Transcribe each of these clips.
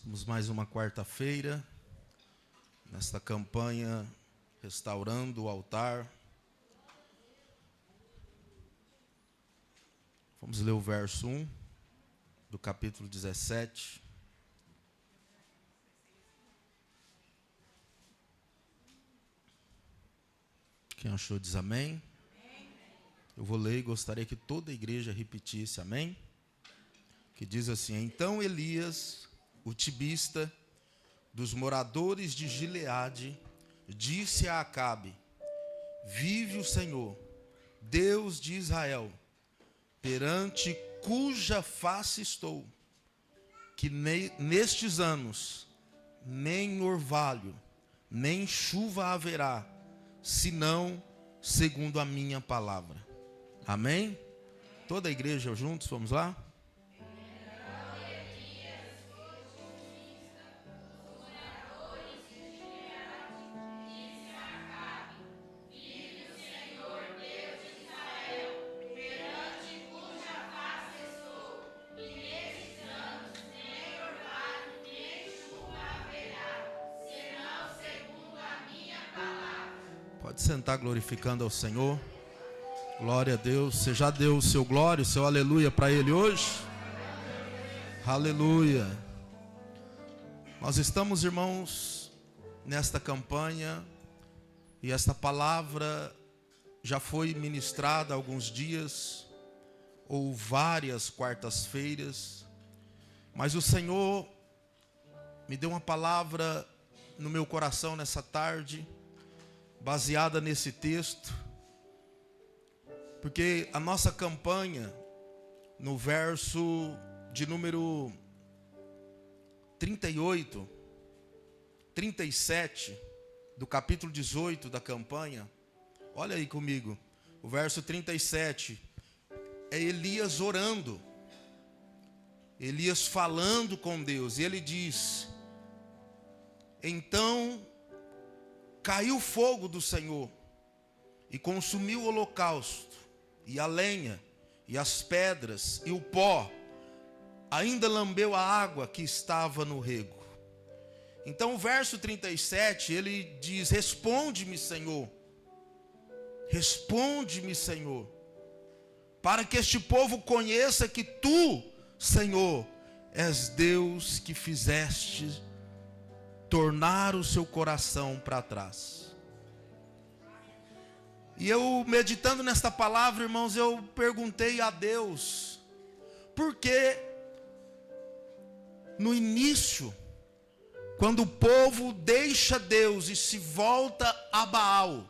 Estamos mais uma quarta-feira, nesta campanha Restaurando o Altar. Vamos ler o verso 1 do capítulo 17. Quem achou diz amém. Eu vou ler e gostaria que toda a igreja repetisse amém. Que diz assim: então Elias, o tibista, dos moradores de Gileade, disse a Acabe: vive o Senhor, Deus de Israel, perante cuja face estou, que nestes anos nem orvalho, nem chuva haverá, senão segundo a minha palavra. Amém? Toda a igreja juntos, vamos lá? Pode sentar glorificando ao Senhor. Glória a Deus. Você já deu o seu glória, o seu aleluia para Ele hoje? Aleluia. Nós estamos, irmãos, nesta campanha, e esta palavra já foi ministrada há alguns dias, ou várias quartas-feiras, mas o Senhor me deu uma palavra no meu coração nessa tarde, baseada nesse texto, porque a nossa campanha, no verso de número 38, 37, do capítulo 18 da campanha, olha aí comigo, o verso 37, é Elias orando, Elias falando com Deus, e ele diz: então caiu fogo do Senhor e consumiu o holocausto, e a lenha, e as pedras, e o pó, ainda lambeu a água que estava no rego. Então o verso 37, ele diz: responde-me, Senhor, para que este povo conheça que Tu, Senhor, és Deus que fizeste tornar o seu coração para trás. E eu, meditando nesta palavra, irmãos, eu perguntei a Deus, por que no início, quando o povo deixa Deus e se volta a Baal,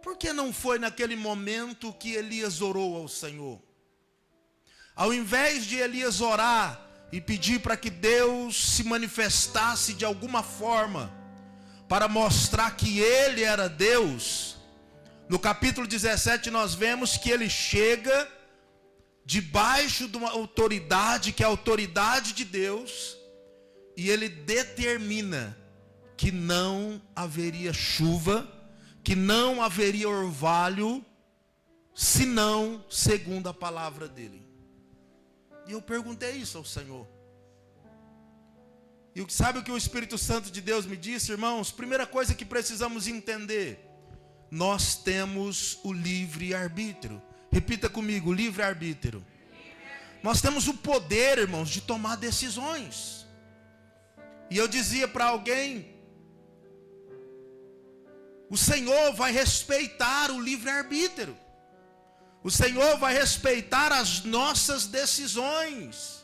por que não foi naquele momento que Elias orou ao Senhor? Ao invés de Elias orar e pedir para que Deus se manifestasse de alguma forma, para mostrar que Ele era Deus, no capítulo 17 nós vemos que ele chega debaixo de uma autoridade, que é a autoridade de Deus, e ele determina que não haveria chuva, que não haveria orvalho, senão segundo a palavra dele. E eu perguntei isso ao Senhor. E sabe o que o Espírito Santo de Deus me disse, irmãos? Primeira coisa que precisamos entender: nós temos o livre-arbítrio. Repita comigo: livre-arbítrio. Nós temos o poder, irmãos, de tomar decisões. E eu dizia para alguém: o Senhor vai respeitar o livre-arbítrio. O Senhor vai respeitar as nossas decisões.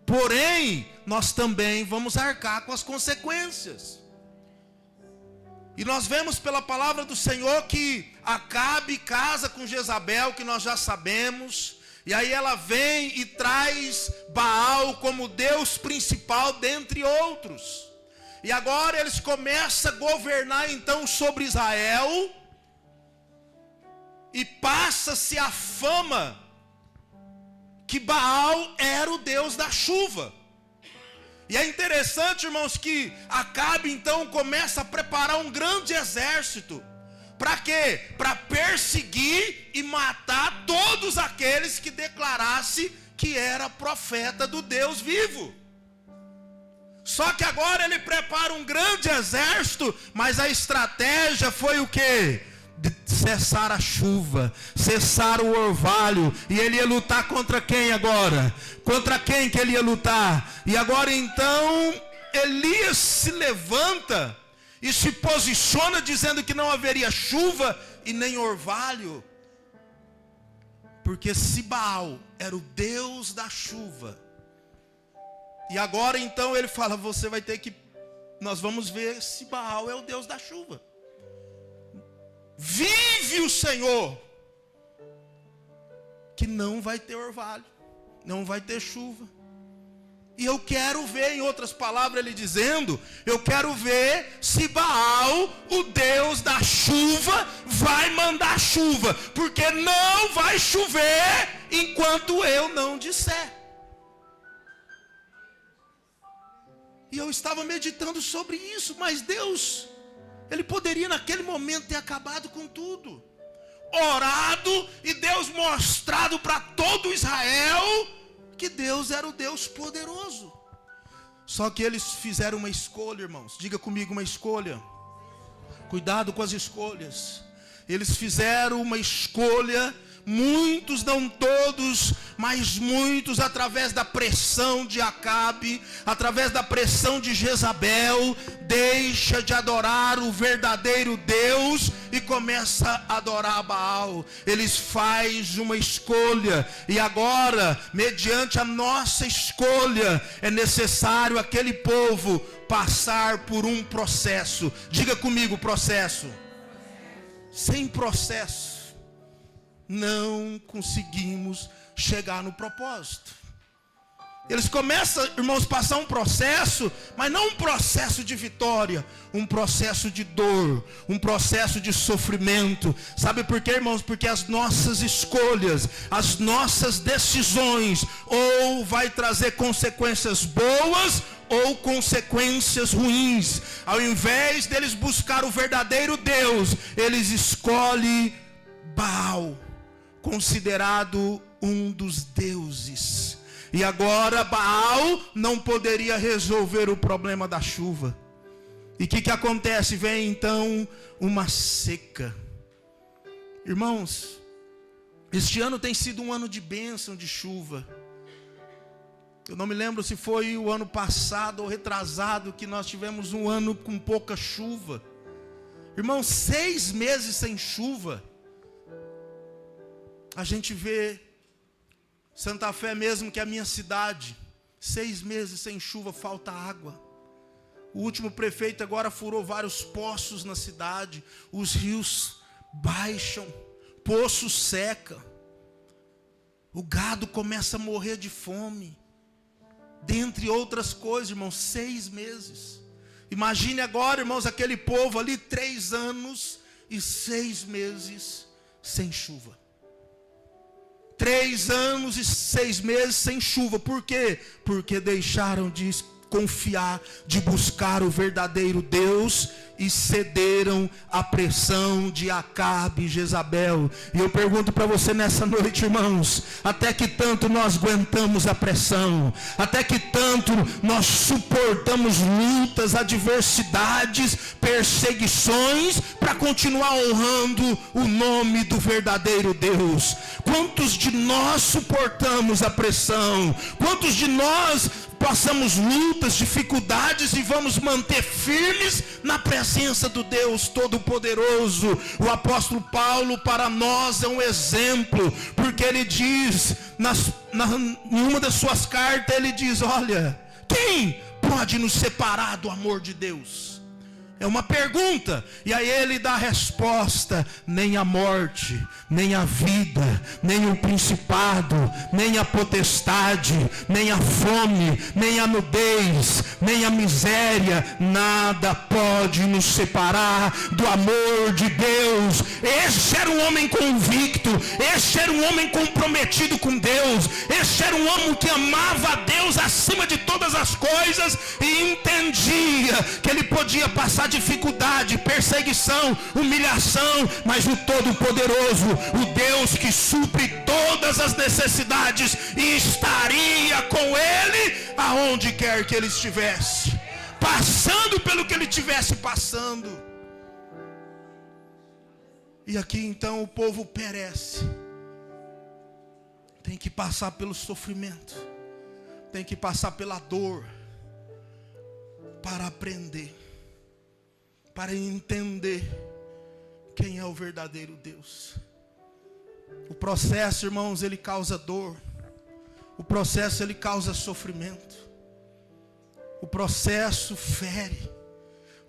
Porém, nós também vamos arcar com as consequências. E nós vemos pela palavra do Senhor que Acabe casa com Jezabel, que nós já sabemos. E aí ela vem e traz Baal como Deus principal dentre outros. E agora eles começam a governar então sobre Israel. E passa-se a fama que Baal era o Deus da chuva. E é interessante, irmãos, que Acabe então começa a preparar um grande exército. Para quê? Para perseguir e matar todos aqueles que declarassem que era profeta do Deus vivo. Só que agora ele prepara um grande exército, mas a estratégia foi o quê? De cessar a chuva, cessar o orvalho. E ele ia lutar contra quem agora? Contra quem que ele ia lutar? E agora então Elias se levanta e se posiciona dizendo que não haveria chuva e nem orvalho. Porque se Baal era o Deus da chuva, e agora então ele fala, você vai ter que, nós vamos ver se Baal é o Deus da chuva. Vive o Senhor, que não vai ter orvalho, não vai ter chuva. E eu quero ver, em outras palavras ele dizendo, eu quero ver se Baal, o Deus da chuva, vai mandar chuva, porque não vai chover enquanto eu não disser. E eu estava meditando sobre isso, mas Deus, ele poderia naquele momento ter acabado com tudo, orado e Deus mostrado para todo Israel que Deus era o Deus poderoso. Só que eles fizeram uma escolha, irmãos. Diga comigo, uma escolha. Cuidado com as escolhas. Eles fizeram uma escolha, muitos, não todos, mas muitos, através da pressão de Acabe, através da pressão de Jezabel, deixa de adorar o verdadeiro Deus e começa a adorar Baal. Eles fazem uma escolha, e agora, mediante a nossa escolha, é necessário aquele povo passar por um processo. Diga comigo, processo. Sem processo não conseguimos chegar no propósito. Eles começam, irmãos, a passar um processo, mas não um processo de vitória, um processo de dor, um processo de sofrimento. Sabe por quê, irmãos? Porque as nossas escolhas, as nossas decisões, ou vai trazer consequências boas ou consequências ruins. Ao invés deles buscar o verdadeiro Deus, eles escolhem Baal, considerado um dos deuses. E agora Baal não poderia resolver o problema da chuva. E o que acontece? Vem então uma seca. Irmãos, este ano tem sido um ano de bênção, de chuva. Eu não me lembro se foi o ano passado ou retrasado que nós tivemos um ano com pouca chuva. Irmãos, 6 meses sem chuva. A gente vê Santa Fé mesmo, que é a minha cidade, 6 meses sem chuva, falta água. O último prefeito agora furou vários poços na cidade. Os rios baixam, poço seca. O gado começa a morrer de fome. Dentre outras coisas, irmãos, 6 meses. Imagine agora, irmãos, aquele povo ali, 3 anos e 6 meses sem chuva. 3 anos e 6 meses sem chuva. Por quê? Porque deixaram de confiar, de buscar o verdadeiro Deus e cederam à pressão de Acabe e Jezabel. E eu pergunto para você nessa noite, irmãos, até que tanto nós aguentamos a pressão, até que tanto nós suportamos lutas, adversidades, perseguições, para continuar honrando o nome do verdadeiro Deus? Quantos de nós suportamos a pressão? Quantos de nós passamos lutas, dificuldades e vamos manter firmes na presença do Deus Todo-Poderoso? O apóstolo Paulo para nós é um exemplo, porque ele diz, em uma das suas cartas, ele diz, olha, quem pode nos separar do amor de Deus? É uma pergunta, e aí ele dá a resposta: nem a morte, nem a vida, nem o principado, nem a potestade, nem a fome, nem a nudez, nem a miséria, nada pode nos separar do amor de Deus. Este era um homem convicto, este era um homem comprometido com Deus, este era um homem que amava a Deus acima de todas as as coisas e entendia que ele podia passar dificuldade, perseguição, humilhação, mas o Todo-Poderoso, o Deus que supre todas as necessidades, estaria com ele aonde quer que ele estivesse, passando pelo que ele estivesse passando. E aqui então o povo perece. Tem que passar pelo sofrimento, tem que passar pela dor, para aprender, para entender quem é o verdadeiro Deus. O processo, irmãos, ele causa dor. O processo, ele causa sofrimento. O processo fere.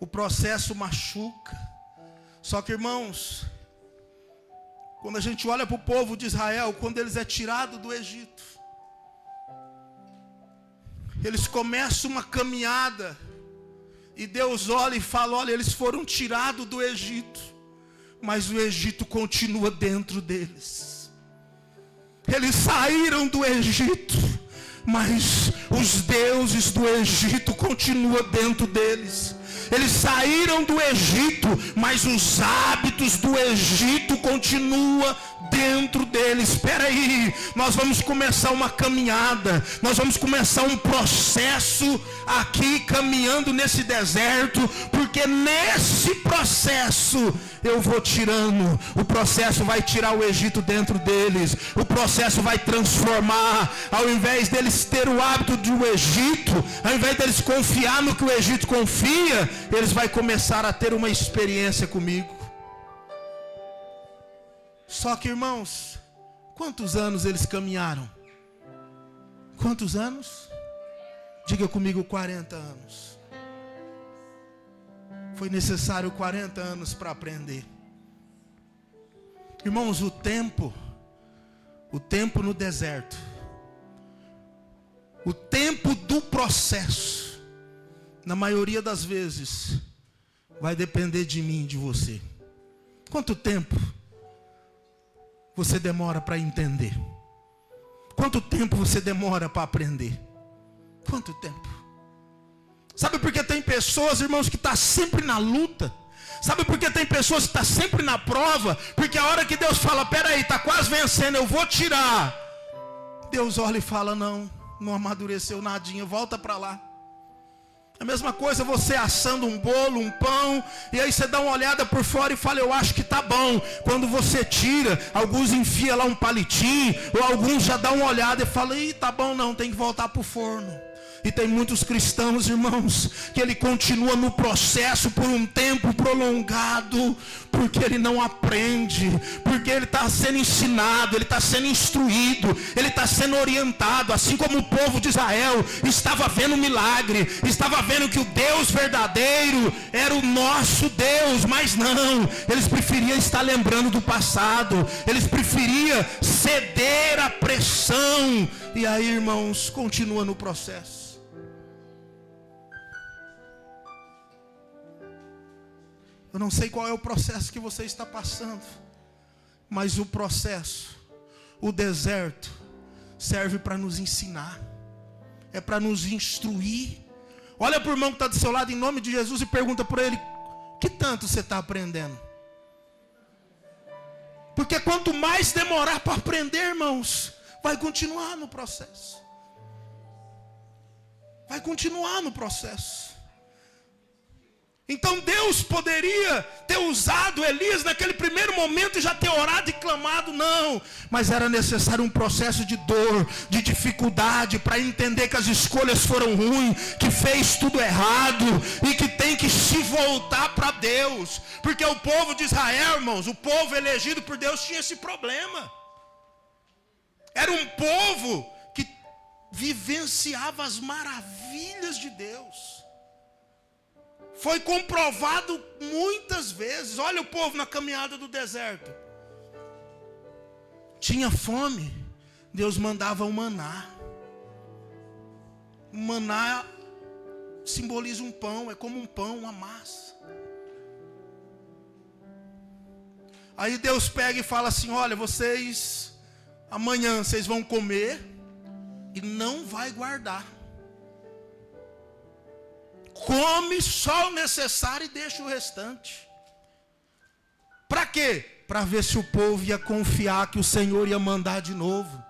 O processo machuca. Só que, irmãos, quando a gente olha para o povo de Israel, quando eles é tirado do Egito, eles começam uma caminhada, e Deus olha e fala: olha, eles foram tirados do Egito, mas o Egito continua dentro deles. Eles saíram do Egito, mas os deuses do Egito continuam dentro deles. Eles saíram do Egito, mas os hábitos do Egito continuam dentro deles. Espera aí, nós vamos começar uma caminhada, nós vamos começar um processo aqui, caminhando nesse deserto, porque nesse processo eu vou tirando, o processo vai tirar o Egito dentro deles, o processo vai transformar. Ao invés deles ter o hábito do Egito, ao invés deles confiar no que o Egito confia, eles vão começar a ter uma experiência comigo. Só que, irmãos, quantos anos eles caminharam? Quantos anos? Diga comigo, 40 anos. Foi necessário 40 anos para aprender. Irmãos, o tempo no deserto, o tempo do processo, na maioria das vezes, vai depender de mim e de você. Quanto tempo você demora para entender? Quanto tempo você demora para aprender? Quanto tempo? Sabe por que tem pessoas, irmãos, que estão sempre na luta? Sabe por que tem pessoas que estão sempre na prova? Porque a hora que Deus fala: peraí, está quase vencendo, eu vou tirar, Deus olha e fala: não amadureceu nadinha, volta para lá. A mesma coisa você assando um bolo, um pão, e aí você dá uma olhada por fora e fala: eu acho que tá bom. Quando você tira, alguns enfiam lá um palitinho, ou alguns já dão uma olhada e falam: ih, tá bom não, tem que voltar pro forno. E tem muitos cristãos, irmãos, que ele continua no processo por um tempo prolongado, porque ele não aprende, porque ele está sendo ensinado, ele está sendo instruído, ele está sendo orientado, assim como o povo de Israel estava vendo um milagre, estava vendo que o Deus verdadeiro era o nosso Deus, mas não, eles preferiam estar lembrando do passado, eles preferiam ceder à pressão, e aí, irmãos, continua no processo. Eu não sei qual é o processo que você está passando, mas o processo, o deserto, serve para nos ensinar, é para nos instruir. Olha para o irmão que está do seu lado, em nome de Jesus, e pergunta para ele: que tanto você está aprendendo? Porque quanto mais demorar para aprender, irmãos, vai continuar no processo. Vai continuar no processo. Então Deus poderia ter usado Elias naquele primeiro momento e já ter orado e clamado, não. Mas era necessário um processo de dor, de dificuldade, para entender que as escolhas foram ruins, que fez tudo errado e que tem que se voltar para Deus. Porque o povo de Israel, irmãos, o povo elegido por Deus tinha esse problema. Era um povo que vivenciava as maravilhas de Deus. Foi comprovado muitas vezes. Olha o povo na caminhada do deserto. Tinha fome, Deus mandava o maná. O maná simboliza um pão, é como um pão, uma massa. Aí Deus pega e fala assim: olha, vocês, amanhã vocês vão comer e não vai guardar. come só o necessário e deixa o restante. Para quê? Para ver se o povo ia confiar que o Senhor ia mandar de novo.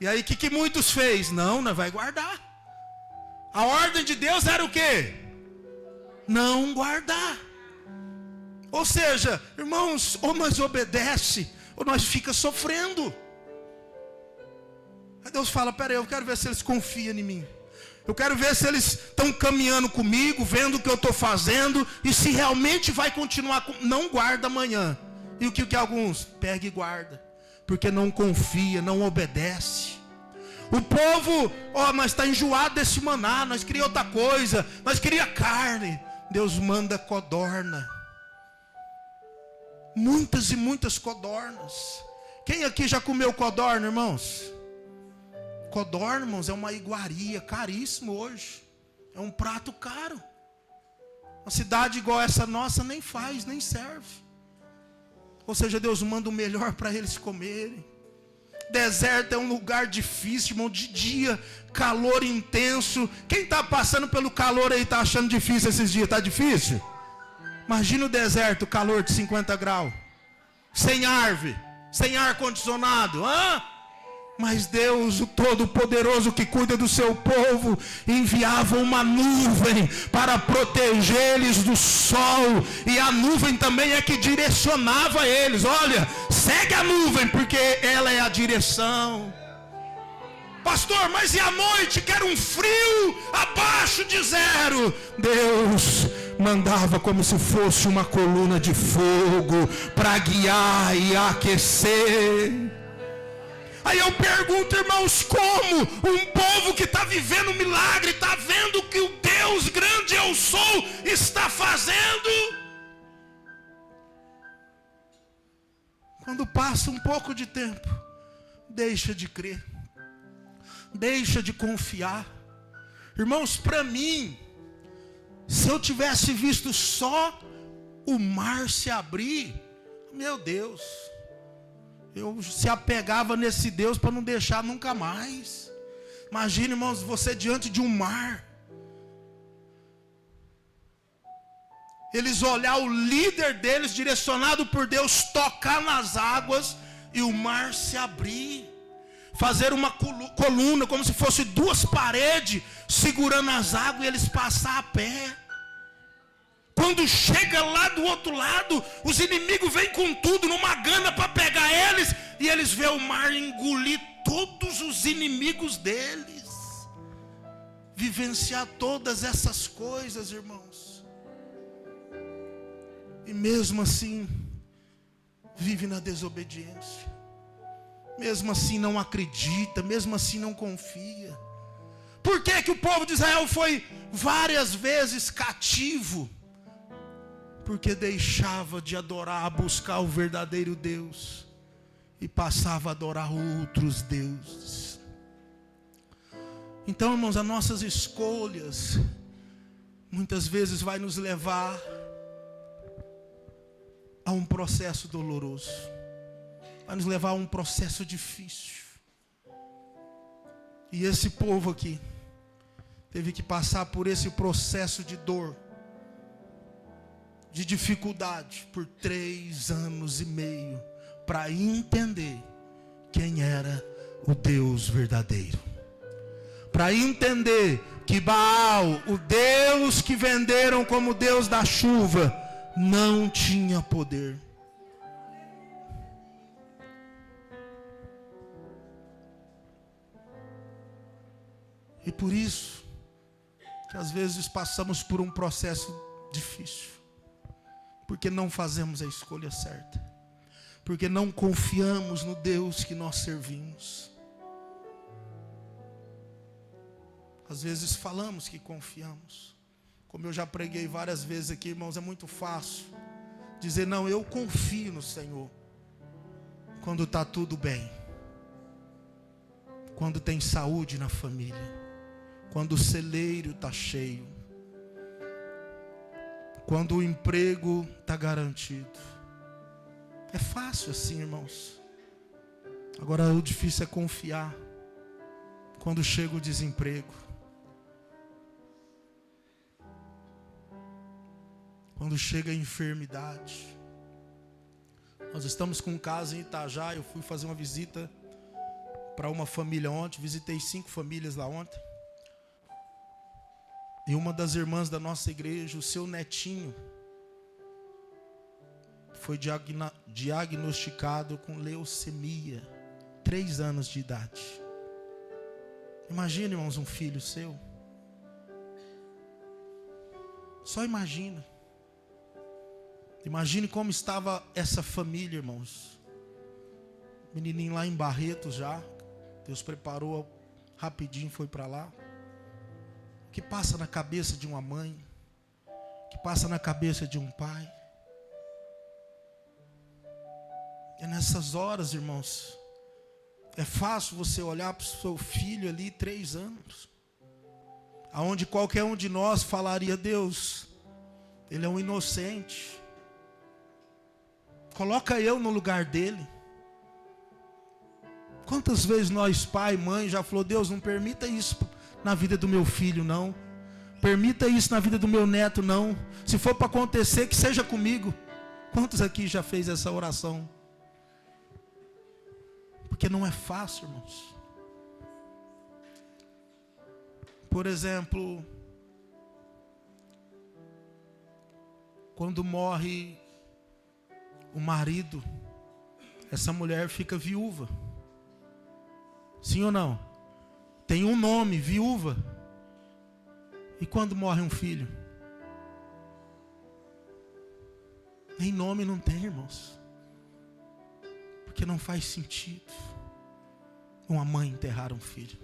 E aí o que muitos fez? Não vai guardar. A ordem de Deus era o quê? Não guardar. Ou seja, irmãos, ou nós obedece, ou nós fica sofrendo. Aí Deus fala, peraí, eu quero ver se eles confiam em mim. Eu quero ver se eles estão caminhando comigo, vendo o que eu estou fazendo, e se realmente vai continuar. Não guarda amanhã. E o que alguns? Pega e guarda. Porque não confia, não obedece. O povo, nós está enjoado desse maná, nós queria outra coisa, nós queria carne. Deus manda codorna. Muitas e muitas codornas. Quem aqui já comeu codorna, irmãos? Codorna, irmãos, é uma iguaria, caríssimo hoje. É um prato caro. Uma cidade igual essa nossa nem faz, nem serve. Ou seja, Deus manda o melhor para eles comerem. Deserto é um lugar difícil, irmão, de dia, calor intenso. Quem está passando pelo calor aí está achando difícil esses dias? Está difícil? Imagina o deserto, calor de 50 graus. Sem árvore, sem ar-condicionado. Mas Deus, o Todo-Poderoso que cuida do seu povo, enviava uma nuvem para proteger-eles do sol. E a nuvem também é que direcionava eles. Olha, segue a nuvem, porque ela é a direção. Pastor, mas e à noite, que era um frio abaixo de zero? Deus mandava como se fosse uma coluna de fogo para guiar e aquecer. Aí eu pergunto, irmãos, como um povo que está vivendo um milagre, está vendo que o Deus grande eu sou está fazendo? Quando passa um pouco de tempo, deixa de crer, deixa de confiar. Irmãos, para mim, se eu tivesse visto só o mar se abrir, meu Deus, eu se apegava nesse Deus para não deixar nunca mais. Imagina, irmãos, você diante de um mar. Eles olhar o líder deles, direcionado por Deus, tocar nas águas e o mar se abrir. Fazer uma coluna, como se fosse duas paredes, segurando as águas e eles passar a pé. Quando chega lá do outro lado, os inimigos vêm com tudo, numa gana para pegar eles, e eles vê o mar engolir todos os inimigos deles. Vivenciar todas essas coisas, irmãos. E mesmo assim, vive na desobediência. Mesmo assim não acredita, mesmo assim não confia. Por que o povo de Israel foi várias vezes cativo? Porque deixava de adorar, buscar o verdadeiro Deus e passava a adorar outros deuses. Então, irmãos, as nossas escolhas muitas vezes vai nos levar a um processo doloroso, vai nos levar a um processo difícil. E esse povo aqui teve que passar por esse processo de dor, de dificuldade, por 3 anos e meio, para entender quem era o Deus verdadeiro. Para entender que Baal, o Deus que venderam como Deus da chuva, não tinha poder. E por isso que às vezes passamos por um processo difícil. Porque não fazemos a escolha certa. Porque não confiamos no Deus que nós servimos. Às vezes falamos que confiamos. Como eu já preguei várias vezes aqui, irmãos, é muito fácil dizer, não, eu confio no Senhor. Quando está tudo bem. Quando tem saúde na família. Quando o celeiro está cheio. Quando o emprego está garantido. É fácil assim, irmãos. Agora o difícil é confiar. Quando chega o desemprego. quando chega a enfermidade. Nós estamos com um caso em Itajá. Eu fui fazer uma visita para uma família ontem. Visitei 5 famílias lá ontem. E uma das irmãs da nossa igreja, o seu netinho, foi diagnosticado com leucemia, 3 anos de idade. Imagina, irmãos, um filho seu. Só imagina. Imagine como estava essa família, irmãos. Menininho lá em Barretos já. Deus preparou rapidinho, foi para lá. O que passa na cabeça de uma mãe? O que passa na cabeça de um pai? É nessas horas, irmãos, é fácil você olhar para o seu filho ali, 3 anos, aonde qualquer um de nós falaria: Deus, ele é um inocente. Coloca eu no lugar dele. Quantas vezes nós, pai, mãe, já falou: Deus, não permita isso na vida do meu filho, não. Permita isso na vida do meu neto, não. Se for para acontecer, que seja comigo. Quantos aqui já fez essa oração? Porque não é fácil, irmãos. Por exemplo, quando morre o marido, essa mulher fica viúva. Sim ou não? Tem um nome, viúva. E quando morre um filho? Nem nome não tem, irmãos. Porque não faz sentido uma mãe enterrar um filho.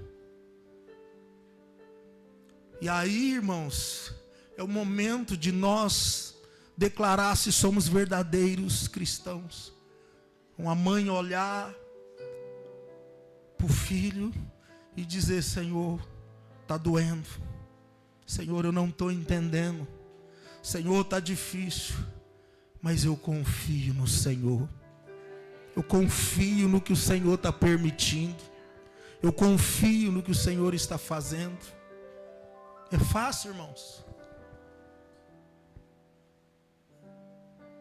E aí, irmãos, é o momento de nós declarar se somos verdadeiros cristãos. Uma mãe olhar para o filho e dizer: Senhor, está doendo. Senhor, eu não estou entendendo. Senhor, está difícil. Mas eu confio no Senhor. Eu confio no que o Senhor está permitindo. Eu confio no que o Senhor está fazendo. É fácil, irmãos?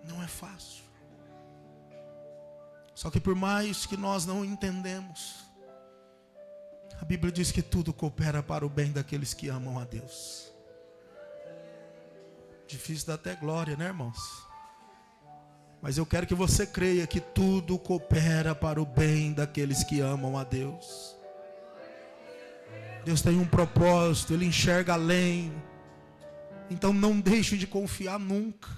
Não é fácil. Só que por mais que nós não entendemos, a Bíblia diz que tudo coopera para o bem daqueles que amam a Deus. Difícil dar até glória, né, irmãos? Mas eu quero que você creia que tudo coopera para o bem daqueles que amam a Deus. Deus tem um propósito, Ele enxerga além. Então não deixe de confiar nunca.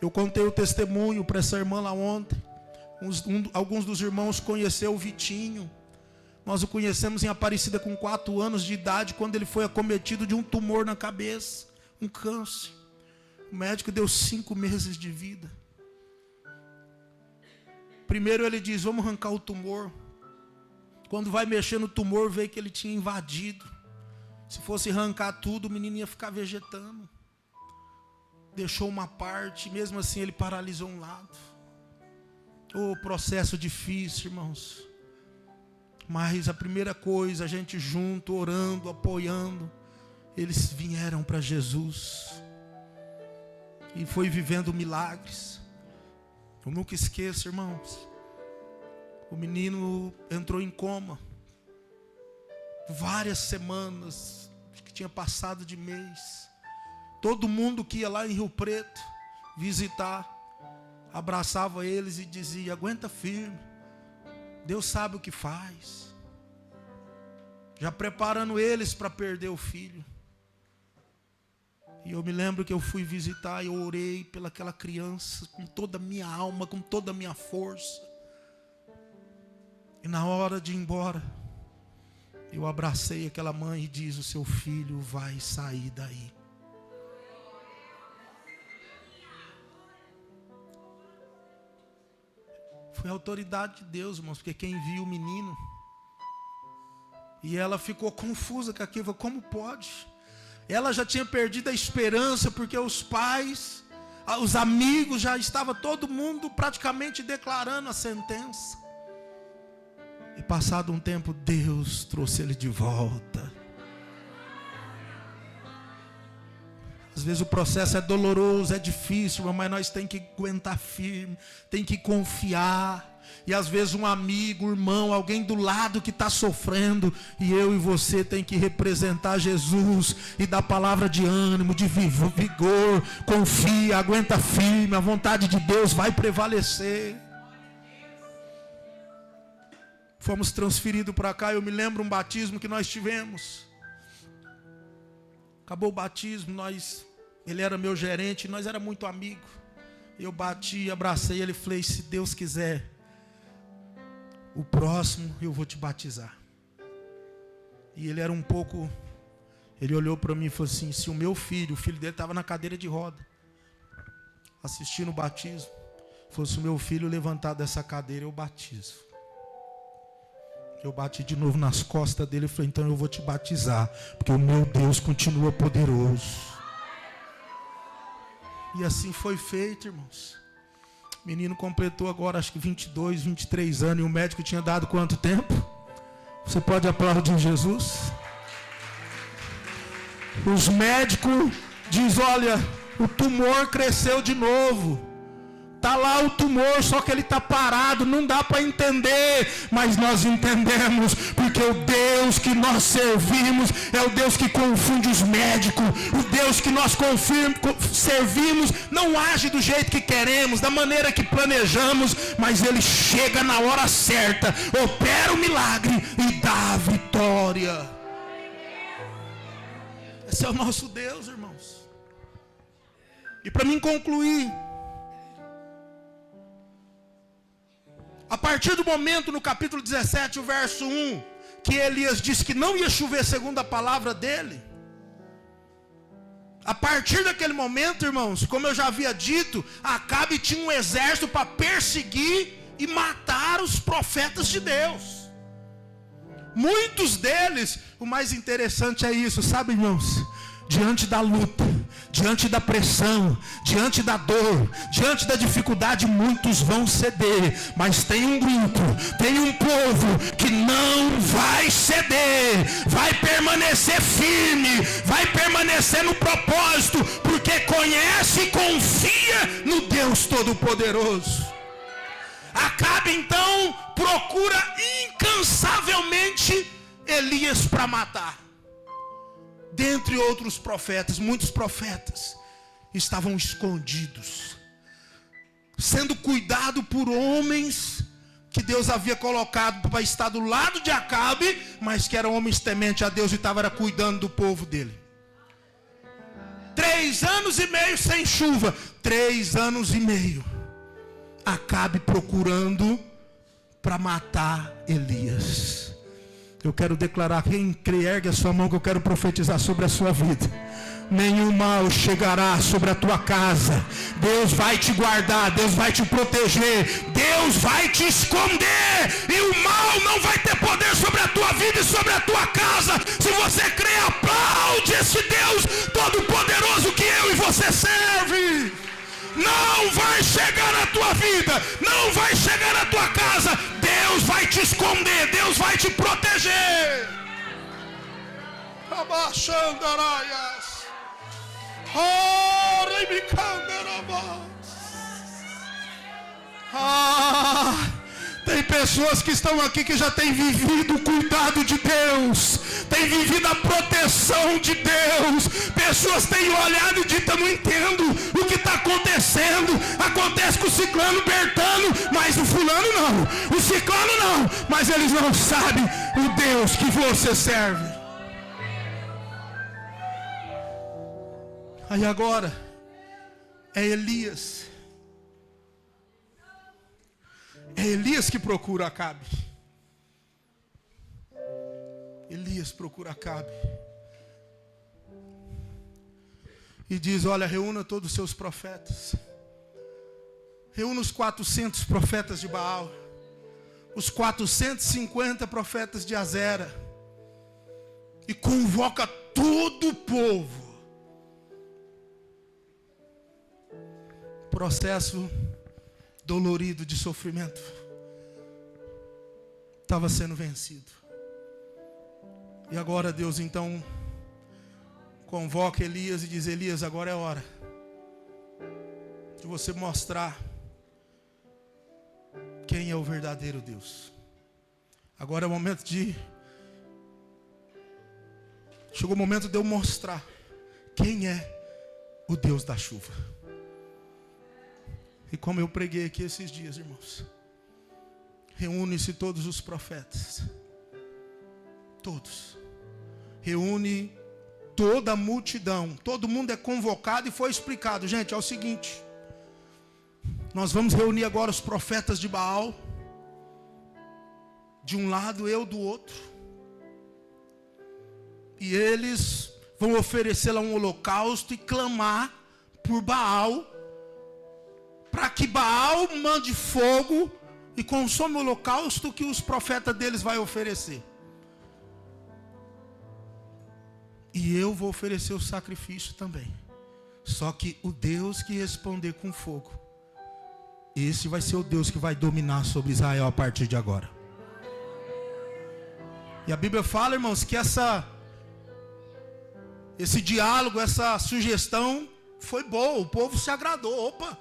Eu contei o testemunho para essa irmã lá ontem. Alguns dos irmãos conheceram o Vitinho. Nós o conhecemos em Aparecida com 4 anos de idade, quando ele foi acometido de um tumor na cabeça, um câncer. O médico deu 5 meses de vida. Primeiro ele diz: vamos arrancar o tumor. Quando vai mexer no tumor, vê que ele tinha invadido. Se fosse arrancar tudo, o menino ia ficar vegetando. Deixou uma parte, mesmo assim ele paralisou um lado. Oh, processo difícil, irmãos. Mas a primeira coisa, a gente junto, orando, apoiando, eles vieram para Jesus. E foi vivendo milagres. Eu nunca esqueço, irmãos. O menino entrou em coma. Várias semanas, acho que tinha passado de mês. Todo mundo que ia lá em Rio Preto visitar, abraçava eles e dizia: aguenta firme, Deus sabe o que faz. Já preparando eles para perder o filho. E eu me lembro que eu fui visitar e eu orei pelaquela criança com toda a minha alma, com toda a minha força. E na hora de ir embora, eu abracei aquela mãe e disse: o seu filho vai sair daí. Foi a autoridade de Deus, irmãos, porque quem viu o menino, e ela ficou confusa com aquilo, como pode? Ela já tinha perdido a esperança, porque os pais, os amigos, já estava todo mundo praticamente declarando a sentença. E passado um tempo, Deus trouxe ele de volta. Às vezes o processo é doloroso, é difícil, mas nós temos que aguentar firme, tem que confiar. E às vezes um amigo, um irmão, alguém do lado que está sofrendo, e eu e você tem que representar Jesus e dar palavra de ânimo, de vigor. Confia, aguenta firme, a vontade de Deus vai prevalecer. Fomos transferidos para cá. Eu me lembro um batismo que nós tivemos. Acabou o batismo, ele era meu gerente, nós era muito amigos. Eu bati, abracei ele e falei: se Deus quiser, o próximo eu vou te batizar. E ele era ele olhou para mim e falou assim: se o meu filho, o filho dele estava na cadeira de roda, assistindo o batismo, fosse o meu filho levantar dessa cadeira, eu batizo. Eu bati de novo nas costas dele e falei: então eu vou te batizar, porque o meu Deus continua poderoso. E assim foi feito, irmãos. O menino completou agora acho que 22, 23 anos, e o médico tinha dado quanto tempo? Você pode aplaudir Jesus? Os médicos dizem: olha, o tumor cresceu de novo. Está lá o tumor, só que ele está parado, não dá para entender, mas nós entendemos, porque o Deus que nós servimos é o Deus que confunde os médicos. O Deus que nós servimos não age do jeito que queremos, da maneira que planejamos, mas Ele chega na hora certa, opera o milagre e dá a vitória. Esse é o nosso Deus, irmãos. E para mim concluir, a partir do momento, no capítulo 17, o verso 1, que Elias disse que não ia chover segundo a palavra dele. A partir daquele momento, irmãos, como eu já havia dito, Acabe tinha um exército para perseguir e matar os profetas de Deus. Muitos deles, o mais interessante é isso, sabe, irmãos? Diante da luta, diante da pressão, diante da dor, diante da dificuldade, muitos vão ceder. Mas tem um grupo, tem um povo que não vai ceder, vai permanecer firme, vai permanecer no propósito, porque conhece e confia no Deus Todo-Poderoso. Acabe então procura incansavelmente Elias para matar. Dentre outros profetas, muitos profetas estavam escondidos, sendo cuidado por homens que Deus havia colocado para estar do lado de Acabe, mas que eram homens tementes a Deus e estavam cuidando do povo dele. 3 anos e meio sem chuva, 3 anos e meio, Acabe procurando para matar Elias. Eu quero declarar, quem crê, ergue a sua mão, que eu quero profetizar sobre a sua vida. Nenhum mal chegará sobre a tua casa. Deus vai te guardar, Deus vai te proteger, Deus vai te esconder, e o mal não vai ter poder sobre a tua vida e sobre a tua casa. Se você crê, aplaude esse Deus Todo-Poderoso que eu e você serve. Não vai chegar na tua vida, não vai chegar na tua casa. Deus vai te esconder, Deus vai te proteger. Tem pessoas que estão aqui que já têm vivido o cuidado de Deus, têm vivido a proteção de Deus. Pessoas têm olhado e dito: eu não entendo o que está acontecendo. Acontece com o ciclano, Bertano, mas o fulano não, o ciclano não, mas eles não sabem o Deus que você serve. Aí agora é Elias. É Elias que procura Acabe. Elias procura Acabe e diz: olha, reúna todos os seus profetas. Reúna os 400 profetas de Baal, os 450 profetas de Azera, e convoca todo o povo. Processo dolorido de sofrimento estava sendo vencido. E agora Deus então convoca Elias e diz: Elias, agora é hora de você mostrar quem é o verdadeiro Deus. Agora é o momento chegou o momento de eu mostrar quem é o Deus da chuva. E como eu preguei aqui esses dias, irmãos, reúne-se todos os profetas, todos, reúne toda a multidão, todo mundo é convocado e foi explicado. Gente, é o seguinte: nós vamos reunir agora os profetas de Baal, de um lado, eu do outro, e eles vão oferecer lá um holocausto e clamar por Baal, para que Baal mande fogo e consome o holocausto que os profetas deles vão oferecer. E eu vou oferecer o sacrifício também. Só que o Deus que responder com fogo, esse vai ser o Deus que vai dominar sobre Israel a partir de agora. E a Bíblia fala, irmãos, que esse diálogo, essa sugestão foi boa. O povo se agradou. Opa!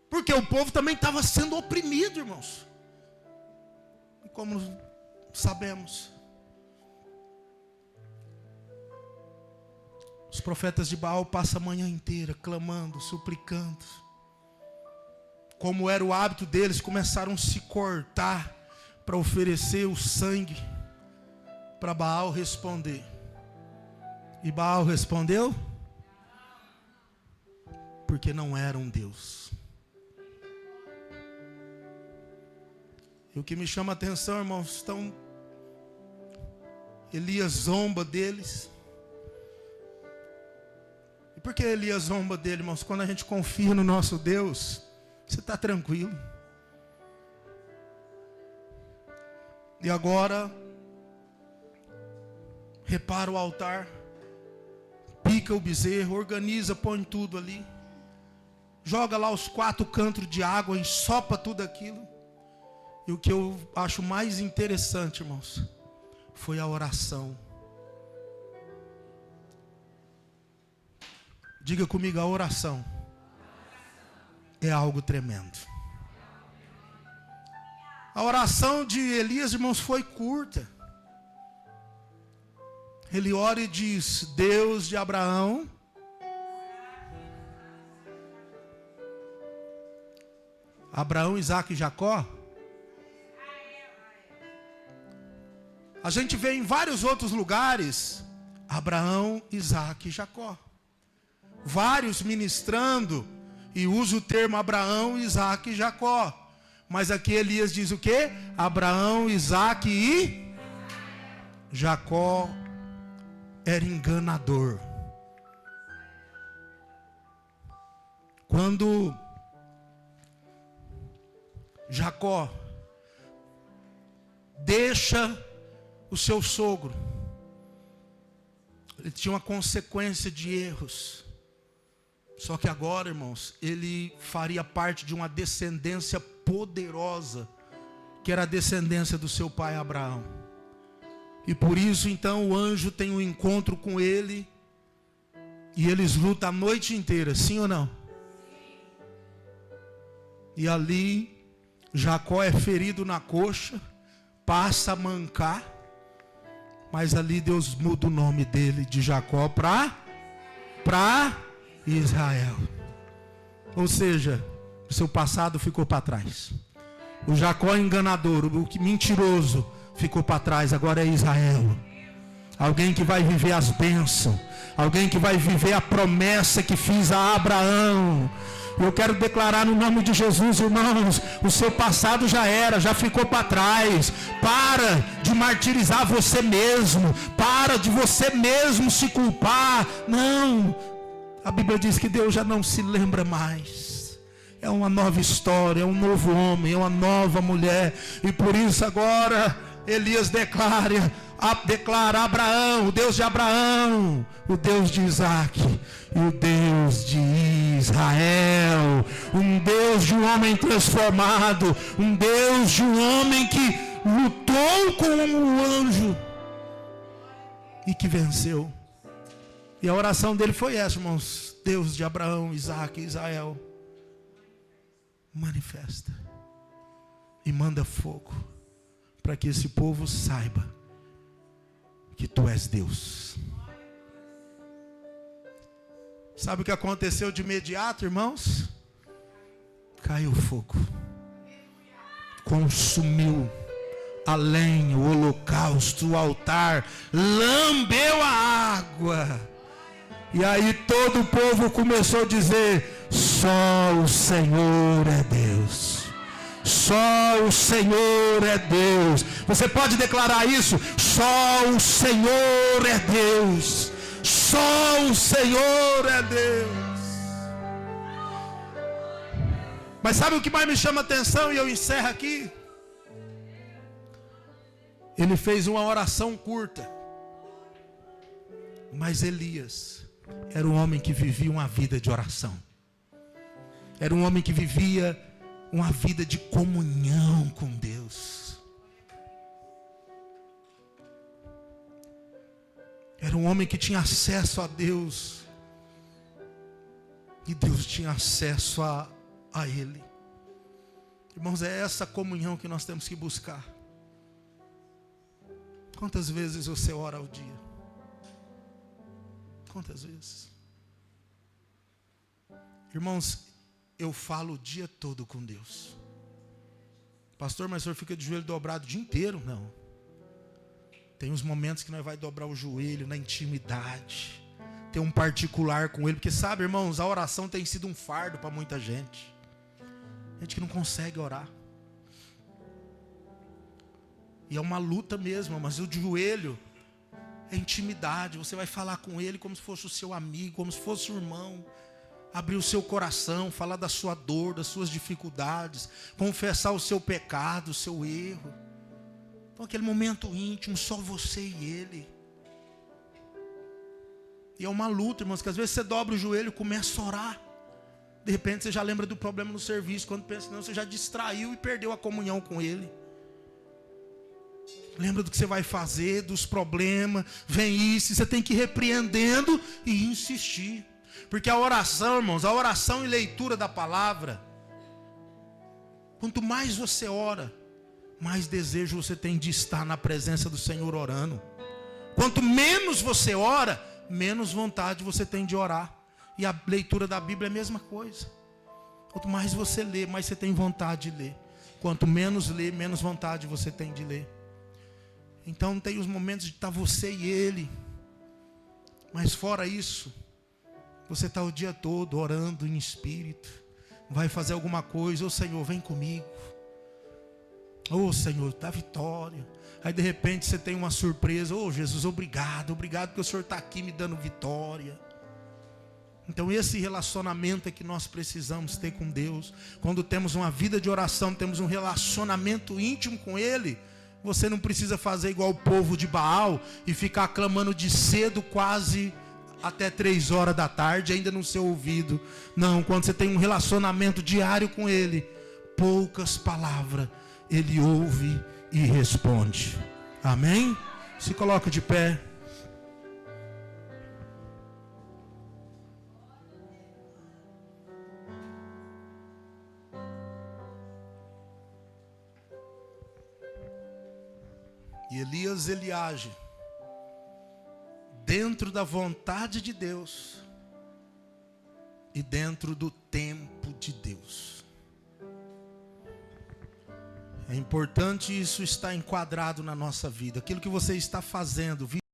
Porque o povo também estava sendo oprimido, irmãos. E como sabemos, os profetas de Baal passam a manhã inteira clamando, suplicando. Como era o hábito deles, começaram a se cortar para oferecer o sangue para Baal responder. E Baal respondeu? Porque não era um Deus. E o que me chama a atenção, irmãos, Elias zomba deles. E por que Elias zomba dele, irmãos? Quando a gente confia no nosso Deus, você está tranquilo. E agora, repara o altar, pica o bezerro, organiza, põe tudo ali, joga lá os 4 cantos de água, ensopa tudo aquilo. E o que eu acho mais interessante, irmãos, foi a oração. Diga comigo, a oração é algo tremendo. A oração de Elias, irmãos, foi curta. Ele ora e diz: Deus de Abraão, Isaac e Jacó. A gente vê em vários outros lugares Abraão, Isaac e Jacó. Vários ministrando e usa o termo Abraão, Isaac e Jacó. Mas aqui Elias diz o quê? Abraão, Isaac e Jacó era enganador. Quando Jacó deixa o seu sogro, ele tinha uma consequência de erros. Só que agora, irmãos, ele faria parte de uma descendência poderosa, que era a descendência do seu pai Abraão. E por isso, então, o anjo tem um encontro com ele, e eles lutam a noite inteira, sim ou não? E ali, Jacó é ferido na coxa, passa a mancar, mas ali Deus muda o nome dele de Jacó para Israel. Ou seja, o seu passado ficou para trás. O Jacó enganador, o mentiroso, ficou para trás. Agora é Israel. Alguém que vai viver as bênçãos. Alguém que vai viver a promessa que fiz a Abraão. Eu quero declarar no nome de Jesus, irmãos, o seu passado já era, já ficou para trás. Para de martirizar você mesmo. Para de você mesmo se culpar. Não. A Bíblia diz que Deus já não se lembra mais. É uma nova história, é um novo homem, é uma nova mulher. E por isso agora Elias declara Abraão, o Deus de Abraão, o Deus de Isaac e o Deus de Israel. Um Deus de um homem transformado, um Deus de um homem que lutou com o anjo e que venceu. E a oração dele foi essa, irmãos: Deus de Abraão, Isaac e Israel, manifesta e manda fogo, para que esse povo saiba que tu és Deus. Sabe o que aconteceu de imediato, irmãos? Caiu fogo, consumiu a lenha, o holocausto, o altar, lambeu a água. E aí todo o povo começou a dizer: só o Senhor é Deus. Só o Senhor é Deus. Você pode declarar isso? Só o Senhor é Deus. Só o Senhor é Deus. Mas sabe o que mais me chama a atenção? E eu encerro aqui. Ele fez uma oração curta. Mas Elias era um homem que vivia uma vida de oração. Era um homem que vivia uma vida de comunhão com Deus. Era um homem que tinha acesso a Deus. E Deus tinha acesso a ele. Irmãos, é essa comunhão que nós temos que buscar. Quantas vezes você ora ao dia? Quantas vezes? Irmãos, eu falo o dia todo com Deus. Pastor, mas o senhor fica de joelho dobrado o dia inteiro? Não. Tem uns momentos que nós vai dobrar o joelho na intimidade. Ter um particular com Ele. Porque sabe, irmãos, a oração tem sido um fardo para muita gente. Gente que não consegue orar. E é uma luta mesmo, mas o joelho é intimidade. Você vai falar com Ele como se fosse o seu amigo, como se fosse o irmão. Abrir o seu coração, falar da sua dor, das suas dificuldades, confessar o seu pecado, o seu erro. Então aquele momento íntimo, só você e Ele. E é uma luta, irmãos, que às vezes você dobra o joelho e começa a orar. De repente você já lembra do problema no serviço. Quando pensa, não, você já distraiu e perdeu a comunhão com Ele. Lembra do que você vai fazer, dos problemas, vem isso, você tem que ir repreendendo e insistir. Porque a oração, irmãos, a oração e leitura da palavra, quanto mais você ora, mais desejo você tem de estar na presença do Senhor orando. Quanto menos você ora, menos vontade você tem de orar. E a leitura da Bíblia é a mesma coisa. Quanto mais você lê, mais você tem vontade de ler. Quanto menos lê, menos vontade você tem de ler. Então tem os momentos de estar você e Ele. Mas fora isso, você está o dia todo orando em espírito. Vai fazer alguma coisa. Ô Senhor, vem comigo. Ô Senhor, dá vitória. Aí de repente você tem uma surpresa. Ô Jesus, obrigado. Obrigado porque o Senhor está aqui me dando vitória. Então esse relacionamento é que nós precisamos ter com Deus. Quando temos uma vida de oração, temos um relacionamento íntimo com Ele. Você não precisa fazer igual o povo de Baal e ficar clamando de cedo quase até 3 horas da tarde, ainda no seu ouvido. Não, quando você tem um relacionamento diário com Ele, poucas palavras, Ele ouve e responde. Amém? Se coloca de pé. E Elias, ele age dentro da vontade de Deus e dentro do tempo de Deus. É importante isso estar enquadrado na nossa vida. Aquilo que você está fazendo,